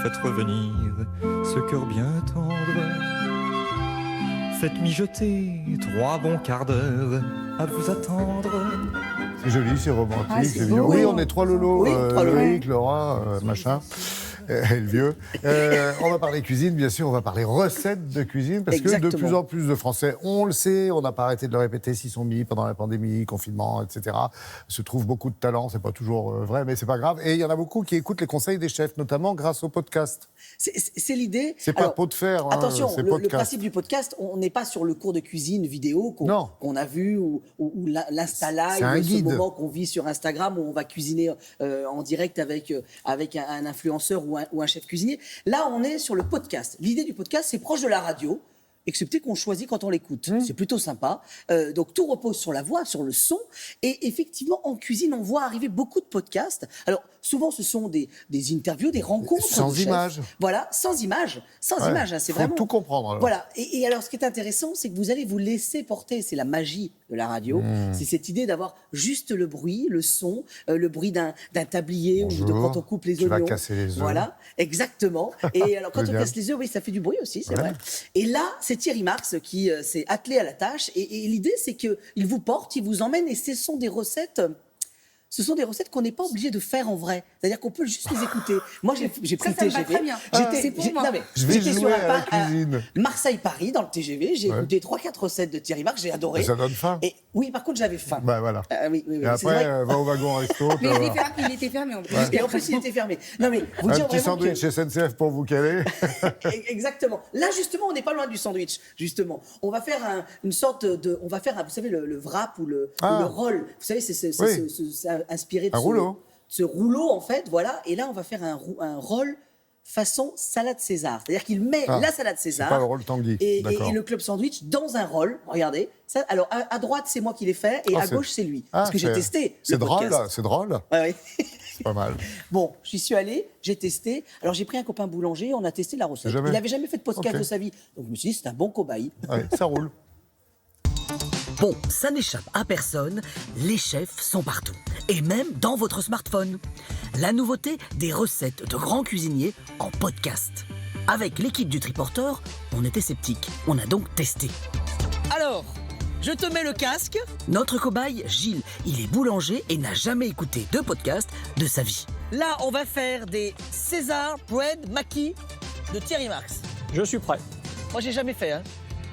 faites revenir ce cœur bien tendre. Faites mijoter 3 bons quarts d'heure à vous attendre. C'est joli, c'est romantique, Ah, c'est c'est mignon. beau. Oui, on est 3 lolos, Oui, 3 lolos. Loïc, Laura, machin. Et le vieux. On va parler cuisine, bien sûr, on va parler recettes de cuisine, parce que de Exactement. plus en plus de Français, on le sait, on n'a pas arrêté de le répéter, s'y sont mis pendant la pandémie, confinement, etc. Se trouve beaucoup de talents, c'est pas toujours vrai, mais c'est pas grave. Et il y en a beaucoup qui écoutent les conseils des chefs, notamment grâce au podcast. C'est l'idée. C'est pas Alors, pot de fer, hein, attention, c'est le podcast. principe du podcast, on n'est pas sur le cours de cuisine vidéo Non. qu'on a vu ou l'Insta C'est un Live, ce guide. moment qu'on vit sur Instagram où on va cuisiner en direct avec un influenceur ou un chef cuisinier. Là, on est sur le podcast. L'idée du podcast, c'est proche de la radio, excepté qu'on choisit quand on l'écoute. C'est plutôt sympa. Donc, tout repose sur la voix, sur le son. Et effectivement, en cuisine, on voit arriver beaucoup de podcasts. Alors, souvent, ce sont des interviews, des rencontres. Sans de chefs. images. Voilà, sans images. Sans Ouais. images, hein, c'est Faut vraiment... tout comprendre, alors. Voilà. Et alors, ce qui est intéressant, c'est que vous allez vous laisser porter. C'est la magie de la radio. C'est cette idée d'avoir juste le bruit, le son, le bruit d'un tablier ou de Bonjour, quand on coupe les tu vas oignons. casser les œufs. Voilà, exactement. Et alors, quand on Génial. casse les œufs, oui, ça fait du bruit aussi, c'est Ouais. vrai. Et là, c'est Thierry Marx qui s'est attelé à la tâche. Et l'idée, c'est qu'il vous porte, il vous emmène. Et ce sont des recettes... Ce sont des recettes qu'on n'est pas obligé de faire en vrai. C'est-à-dire qu'on peut juste les écouter. Moi, j'ai pris le Ça me va TGV. très bien. C'est pour moi. Non, mais Je vais j'étais jouer sur à la cuisine. Marseille-Paris, dans le TGV. J'ai Ouais. écouté 3-4 recettes de Thierry Marx. J'ai adoré. Et ça donne faim. Et oui, par contre, j'avais faim. Bah voilà. Oui, oui, oui. Et C'est après, vrai. va au wagon resto. Mais tu vas voir. il était fermé en plus. Et en plus, il était fermé. Non, mais vous Un dire petit vraiment sandwich que... chez SNCF pour vous caler. Exactement. Là, justement, on n'est pas loin du sandwich. Justement, on va faire une sorte de, vous savez, le wrap ou le roll. Vous savez, c'est inspiré de Un rouleau. ce rouleau en fait. Voilà. Et là, on va faire un roll façon salade César. C'est-à-dire qu'il met la salade César. pas le roll Tanguy. Et D'accord. le club sandwich dans un roll. Regardez. Ça, alors à droite, c'est moi qui l'ai fait et à c'est- gauche, c'est lui. Parce que j'ai testé. C'est le drôle, podcast. c'est drôle. Ouais, ouais. C'est pas mal. Bon, j'y suis allée, j'ai testé. Alors j'ai pris un copain boulanger, on a testé la recette. Jamais. Il n'avait jamais fait de podcast Ok. de sa vie. Donc je me suis dit, c'est un bon cobaye. Ouais, ça roule. Bon, ça n'échappe à personne, les chefs sont partout, et même dans votre smartphone. La nouveauté des recettes de grands cuisiniers en podcast. Avec l'équipe du Triporteur, on était sceptiques, on a donc testé. Alors, je te mets le casque. Notre cobaye, Gilles, il est boulanger et n'a jamais écouté de podcast de sa vie. Là, on va faire des César Bread Maquis de Thierry Marx. Je suis prêt. Moi, j'ai jamais fait. Hein.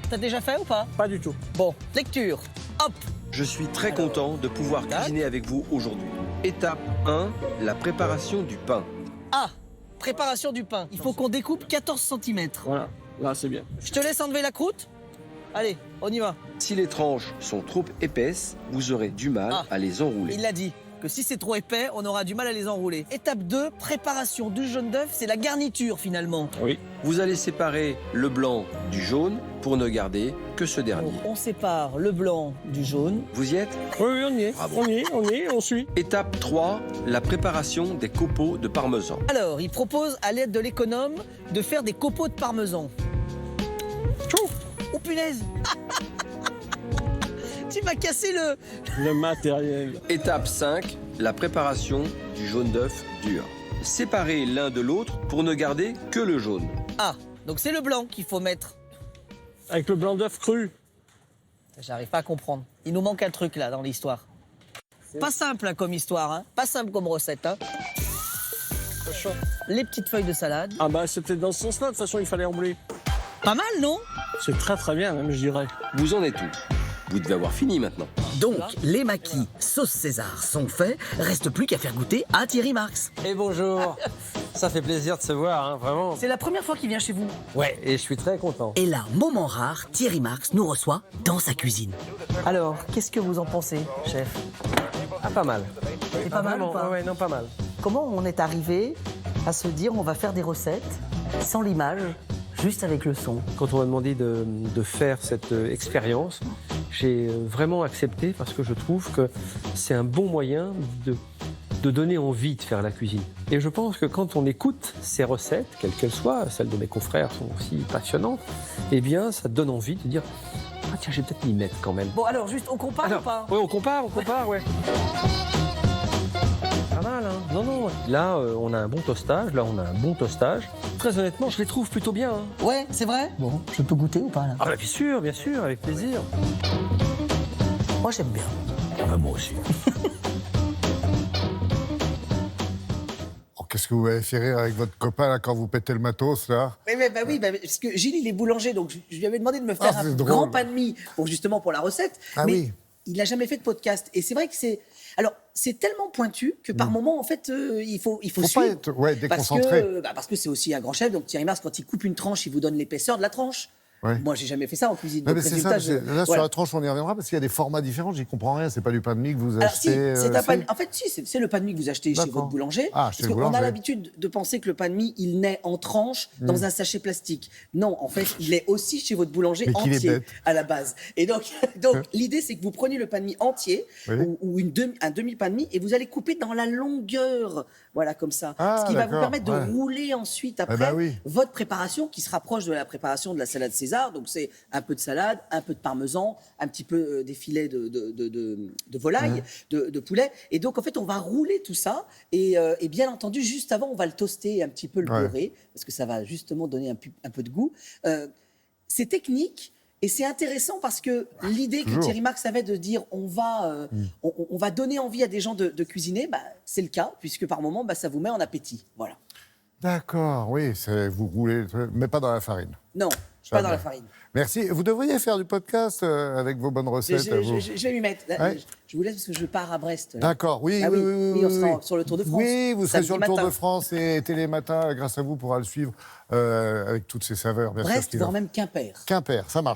T'as déjà fait ou pas? Pas du tout. Bon, lecture. Hop. Je suis très content de pouvoir tac. cuisiner avec vous aujourd'hui. Étape 1, la préparation du pain. Ah, préparation du pain. Il faut qu'on découpe 14 cm. Voilà, là c'est bien. Je te laisse enlever la croûte. Allez, on y va. Si les tranches sont trop épaisses, vous aurez du mal Ah. à les enrouler. Il l'a dit, que si c'est trop épais, on aura du mal à les enrouler. Étape 2, préparation du jaune d'œuf, c'est la garniture finalement. Oui. Vous allez séparer le blanc du jaune pour ne garder que ce dernier. Donc, on sépare le blanc du jaune. Vous y êtes? Oui, oui, on y est. Bravo. On suit. Étape 3, la préparation des copeaux de parmesan. Alors, il propose à l'aide de l'économe de faire des copeaux de parmesan. Tchou. Oh punaise. Tu m'as cassé le... Le matériel. Étape 5, la préparation du jaune d'œuf dur. Séparez l'un de l'autre pour ne garder que le jaune. Ah, donc c'est le blanc qu'il faut mettre. Avec le blanc d'œuf cru. J'arrive pas à comprendre. Il nous manque un truc là dans l'histoire. Pas simple hein, comme histoire, hein. Pas simple comme recette. Hein. Les petites feuilles de salade. Ah bah c'était dans ce sens-là, de toute façon il fallait embler. Pas mal, non? C'est très très bien même, je dirais. Vous en êtes où? Vous devez avoir fini maintenant. Donc, les maquis sauce César sont faits, reste plus qu'à faire goûter à Thierry Marx. Et bonjour, ça fait plaisir de se voir, hein, vraiment. C'est la première fois qu'il vient chez vous. Ouais, et je suis très content. Et là, moment rare, Thierry Marx nous reçoit dans sa cuisine. Alors, qu'est-ce que vous en pensez, chef? Ah, pas mal. C'est pas mal Vraiment, ou pas? ouais, non, pas mal. Comment on est arrivé à se dire on va faire des recettes sans l'image, juste avec le son? Quand on m'a demandé de faire cette expérience, j'ai vraiment accepté parce que je trouve que c'est un bon moyen de donner envie de faire la cuisine. Et je pense que quand on écoute ces recettes, quelles qu'elles soient, celles de mes confrères sont aussi passionnantes, eh bien, ça donne envie de dire « Ah tiens, je vais peut-être m'y mettre quand même ». Bon alors, juste, on compare ou pas? Ouais, on compare, ouais. Pas mal, hein. Non, non. Là, on a un bon toastage. Là, on a un bon toastage. Très honnêtement, je les trouve plutôt bien. Hein. Ouais, c'est vrai. Bon, je peux goûter ou pas là? Ah, bah, bien sûr, avec plaisir. Moi, j'aime bien. Ah, bah, moi aussi. Oh, qu'est-ce que vous avez fait rire avec votre copain là, quand vous pétez le matos là? Oui, parce que Gilles, il est boulanger, donc je lui avais demandé de me faire Ah, un c'est drôle. grand pain de mie pour la recette. Ah mais oui. il n'a jamais fait de podcast. Et c'est vrai que c'est. Alors, c'est tellement pointu que par moment, en fait, il faut Faut pas suivre. être déconcentré. Parce que c'est aussi un grand chef. Donc, Thierry Marx, quand il coupe une tranche, il vous donne l'épaisseur de la tranche. Ouais. Moi, j'ai jamais fait ça en cuisine. Non, Donc, mais c'est résultat, ça, là, sur voilà. la tranche, on y reviendra, parce qu'il y a des formats différents, j'y comprends rien, c'est pas du pain de mie que vous Alors, si, achetez. c'est un pain. c'est- En fait, si, c'est le pain de mie que vous achetez chez D'accord. votre boulanger. Ah, parce chez le qu'on a boulanger. l'habitude de penser que le pain de mie, il naît en tranches dans un sachet plastique. Non, en fait, il est aussi chez votre boulanger Mais qu'il est entier bête. à la base. Et donc l'idée, c'est que vous prenez le pain de mie entier Oui. ou un demi-pain de mie et vous allez couper dans la longueur. Voilà, comme ça. Ah, Ce qui va vous d'accord, permettre ouais. de rouler ensuite après ben oui. votre préparation qui se rapproche de la préparation de la salade César. Donc, c'est un peu de salade, un peu de parmesan, un petit peu des filets de volaille, de poulet. Et donc, en fait, on va rouler tout ça. Et bien entendu, juste avant, on va le toaster et un petit peu le Ouais. beurrer parce que ça va justement donner un peu de goût. C'est technique. Et c'est intéressant parce que l'idée que Toujours. Thierry Marx avait de dire on va donner envie à des gens de cuisiner, bah, c'est le cas, puisque par moment, bah, ça vous met en appétit. Voilà. D'accord, oui, vous roulez, mais pas dans la farine. Non, Ça pas dans va. la farine. Merci. Vous devriez faire du podcast avec vos bonnes recettes. à vous. Je vais m'y mettre. Là, Ouais. Je vous laisse parce que je pars à Brest. là. D'accord, oui, Ah oui, oui, oui, oui, on sera sur le Tour de France. Oui, vous serez Samedi sur le Tour matin. de France et Télématin, grâce à vous, pourra le suivre avec toutes ses saveurs. Bien sûr, Brest, qu'il voire en- même Quimper. Quimper, ça marche.